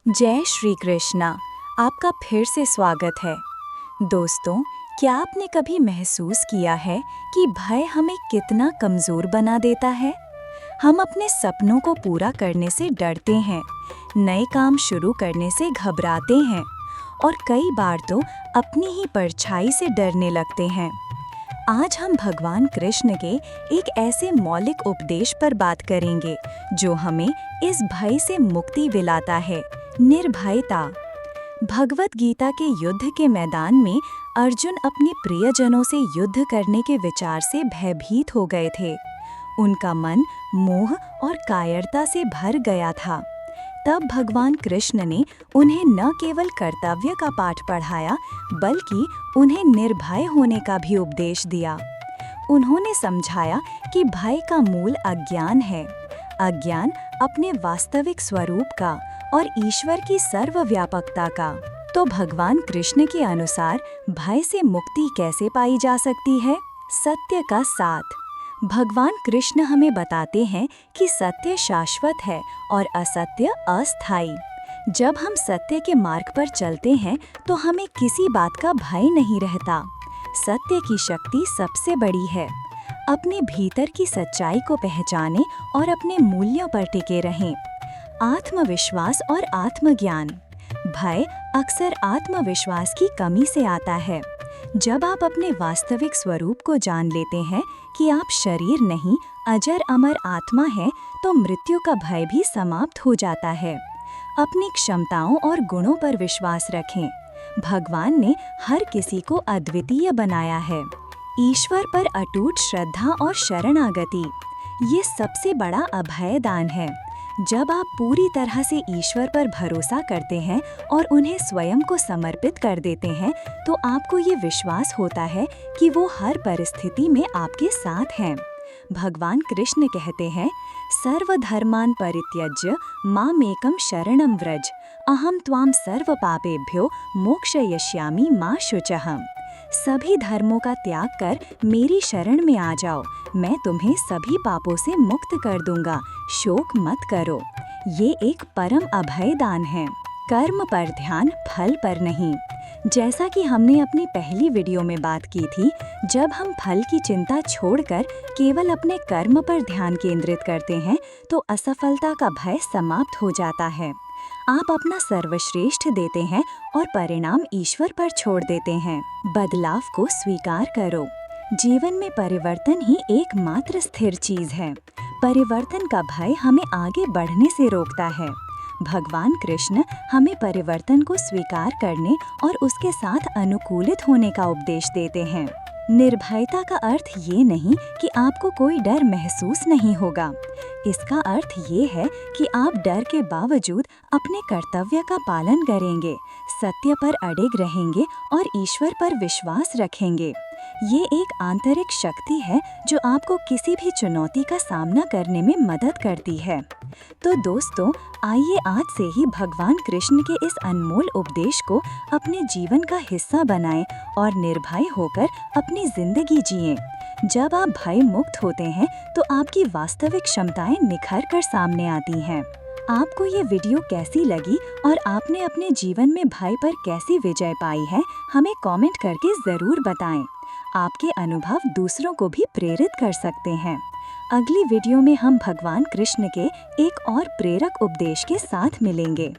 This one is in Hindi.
जय श्री कृष्णा। आपका फिर से स्वागत है। दोस्तों, क्या आपने कभी महसूस किया है कि भय हमें कितना कमज़ोर बना देता है? हम अपने सपनों को पूरा करने से डरते हैं, नए काम शुरू करने से घबराते हैं और कई बार तो अपनी ही परछाई से डरने लगते हैं। आज हम भगवान कृष्ण के एक ऐसे मौलिक उपदेश पर बात करेंगे जो हमें इस भय से मुक्ति दिलाता है, निर्भयता। भगवत गीता के युद्ध के मैदान में अर्जुन अपने प्रियजनों से युद्ध करने के विचार से भयभीत हो गए थे। उनका मन मोह और कायरता से भर गया था। तब भगवान कृष्ण ने उन्हें न केवल कर्तव्य का पाठ पढ़ाया, बल्कि उन्हें निर्भय होने का भी उपदेश दिया। उन्होंने समझाया कि भय का मूल अज्ञान है, अज्ञान अपने वास्तविक स्वरूप का और ईश्वर की सर्वव्यापकता का। तो भगवान कृष्ण के अनुसार भय से मुक्ति कैसे पाई जा सकती है? सत्य का साथ। भगवान कृष्ण हमें बताते हैं कि सत्य शाश्वत है और असत्य अस्थायी। जब हम सत्य के मार्ग पर चलते हैं तो हमें किसी बात का भय नहीं रहता। सत्य की शक्ति सबसे बड़ी है। अपने भीतर की सच्चाई को पहचानें और अपने मूल्यों पर टिके रहें। आत्मविश्वास और आत्मज्ञान। भय अक्सर आत्मविश्वास की कमी से आता है। जब आप अपने वास्तविक स्वरूप को जान लेते हैं कि आप शरीर नहीं, अजर अमर आत्मा हैं, तो मृत्यु का भय भी समाप्त हो जाता है। अपनी क्षमताओं और गुणों पर विश्वास रखें। भगवान ने हर किसी को अद्वितीय बनाया है। ईश्वर पर अटूट श्रद्धा और शरणागति, ये सबसे बड़ा अभय दान है। जब आप पूरी तरह से ईश्वर पर भरोसा करते हैं और उन्हें स्वयं को समर्पित कर देते हैं, तो आपको ये विश्वास होता है कि वो हर परिस्थिति में आपके साथ हैं। भगवान कृष्ण कहते हैं, सर्वधर्मान् परित्यज्य मामेकं शरणं व्रज, अहम त्वां सर्व पापेभ्यो मोक्षयिष्यामि मा शुचः। सभी धर्मों का त्याग कर मेरी शरण में आ जाओ, मैं तुम्हें सभी पापों से मुक्त कर दूंगा, शोक मत करो। ये एक परम अभय दान है। कर्म पर ध्यान, फल पर नहीं। जैसा कि हमने अपनी पहली वीडियो में बात की थी, जब हम फल की चिंता छोड़कर केवल अपने कर्म पर ध्यान केंद्रित करते हैं तो असफलता का भय समाप्त हो जाता है। आप अपना सर्वश्रेष्ठ देते हैं और परिणाम ईश्वर पर छोड़ देते हैं। बदलाव को स्वीकार करो। जीवन में परिवर्तन ही एकमात्र स्थिर चीज है। परिवर्तन का भय हमें आगे बढ़ने से रोकता है। भगवान कृष्ण हमें परिवर्तन को स्वीकार करने और उसके साथ अनुकूलित होने का उपदेश देते हैं। निर्भयता का अर्थ ये नहीं कि आपको कोई डर महसूस नहीं होगा। इसका अर्थ ये है कि आप डर के बावजूद अपने कर्तव्य का पालन करेंगे, सत्य पर अडिग रहेंगे और ईश्वर पर विश्वास रखेंगे। ये एक आंतरिक शक्ति है जो आपको किसी भी चुनौती का सामना करने में मदद करती है। तो दोस्तों, आइए आज से ही भगवान कृष्ण के इस अनमोल उपदेश को अपने जीवन का हिस्सा बनाएं और निर्भय होकर अपनी जिंदगी जिएं। जब आप भय मुक्त होते हैं तो आपकी वास्तविक क्षमताएं निखर कर सामने आती हैं। आपको ये वीडियो कैसी लगी और आपने अपने जीवन में भय पर कैसी विजय पाई है, हमें कमेंट करके ज़रूर बताएं। आपके अनुभव दूसरों को भी प्रेरित कर सकते हैं। अगली वीडियो में हम भगवान कृष्ण के एक और प्रेरक उपदेश के साथ मिलेंगे।